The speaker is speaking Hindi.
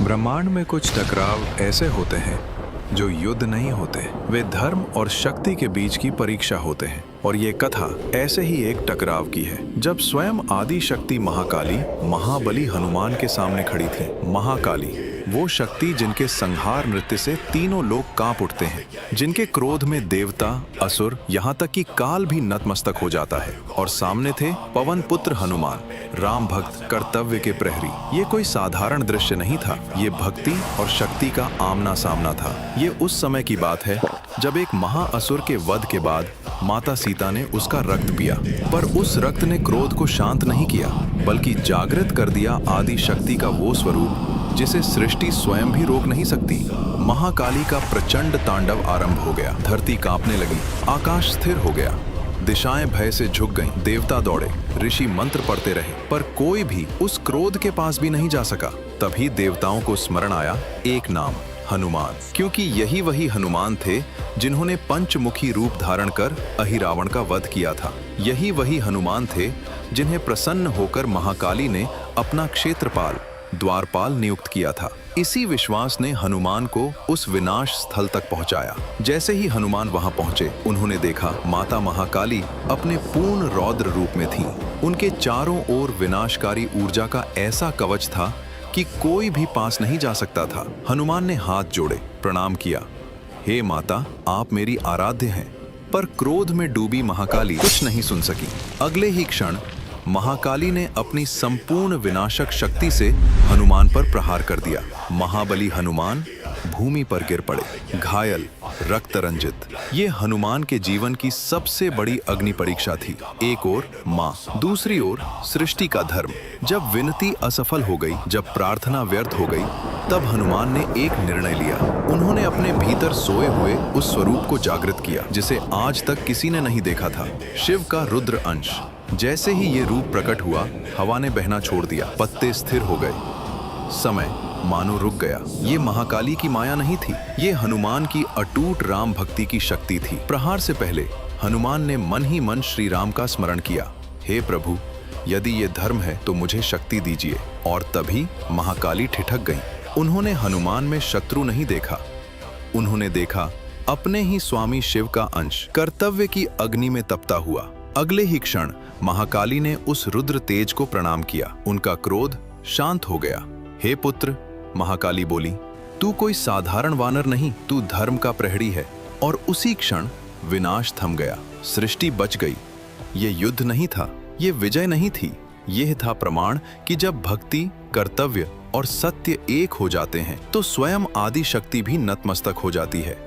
ब्रह्मांड में कुछ टकराव ऐसे होते हैं जो युद्ध नहीं होते, वे धर्म और शक्ति के बीच की परीक्षा होते हैं। और ये कथा ऐसे ही एक टकराव की है, जब स्वयं आदि शक्ति महाकाली महाबली हनुमान के सामने खड़ी थी। महाकाली वो शक्ति जिनके संहार नृत्य से तीनों लोग कांप उठते हैं, जिनके क्रोध में देवता, असुर, यहाँ तक कि काल भी नतमस्तक हो जाता है। और सामने थे पवन पुत्र हनुमान, राम भक्त, कर्तव्य के प्रहरी। ये कोई साधारण दृश्य नहीं था, ये भक्ति और शक्ति का आमना सामना था। ये उस समय की बात है जब एक महाअसुर के वध के बाद माता सीता ने उसका रक्त पिया, पर उस रक्त ने क्रोध को शांत नहीं किया, बल्कि जागृत कर दिया आदि शक्ति का वो स्वरूप जिसे सृष्टि स्वयं भी रोक नहीं सकती। महाकाली का प्रचंड तांडव आरंभ हो गया। धरती कांपने लगी, आकाश स्थिर हो गया, दिशाएं भय से झुक गईं, देवता दौड़े, ऋषि मंत्र पढ़ते रहे, पर कोई भी उस क्रोध के पास भी नहीं जा सका। तभी देवताओं को स्मरण आया एक नाम, हनुमान, क्योंकि यही वही हनुमान थे जिन्होंने पंचमुखी रूप धारण कर अहिरावण का वध किया था। यही वही हनुमान थे जिन्हें प्रसन्न होकर महाकाली ने अपना क्षेत्रपाल, द्वारपाल नियुक्त किया था। इसी विश्वास ने हनुमान को उस विनाश स्थल तक पहुंचाया। जैसे ही हनुमान वहां पहुंचे, उन्होंने देखा माता महाकाली अपने पूर्ण रौद्र रूप में थीं। उनके चारों ओर विनाशकारी ऊर्जा का ऐसा कवच था कि कोई भी पास नहीं जा सकता था। हनुमान ने हाथ जोड़े, प्रणाम किया, हे माता, आप मेरी आराध्य हैं। पर क्रोध में डूबी महाकाली कुछ नहीं सुन सकी। अगले ही क्षण महाकाली ने अपनी संपूर्ण विनाशक शक्ति से हनुमान पर प्रहार कर दिया। महाबली हनुमान भूमि पर गिर पड़े, घायल, रक्त रंजित। ये हनुमान के जीवन की सबसे बड़ी अग्नि परीक्षा थी। एक ओर माँ, दूसरी ओर सृष्टि का धर्म। जब विनती असफल हो गई, जब प्रार्थना व्यर्थ हो गई, तब हनुमान ने एक निर्णय लिया। उन्होंने अपने भीतर सोए हुए उस स्वरूप को जागृत किया जिसे आज तक किसी ने नहीं देखा था, शिव का रुद्र अंश। जैसे ही ये रूप प्रकट हुआ, हवा ने बहना छोड़ दिया, पत्ते स्थिर हो गए, समय मानो रुक गया। ये महाकाली की माया नहीं थी, ये हनुमान की अटूट राम भक्ति की शक्ति थी। प्रहार से पहले हनुमान ने मन ही मन श्री राम का स्मरण किया, हे प्रभु, यदि ये धर्म है तो मुझे शक्ति दीजिए। और तभी महाकाली ठिठक गईं। उन्होंने हनुमान में शत्रु नहीं देखा, उन्होंने देखा अपने ही स्वामी शिव का अंश, कर्तव्य की अग्नि में तपता हुआ। अगले ही क्षण महाकाली ने उस रुद्र तेज को प्रणाम किया। उनका क्रोध शांत हो गया। हे पुत्र, महाकाली बोली, तू कोई साधारण वानर नहीं, तू धर्म का प्रहरी है। और उसी क्षण विनाश थम गया, सृष्टि बच गई। ये युद्ध नहीं था, ये विजय नहीं थी, यह था प्रमाण कि जब भक्ति, कर्तव्य और सत्य एक हो जाते हैं तो स्वयं आदि शक्ति भी नतमस्तक हो जाती है।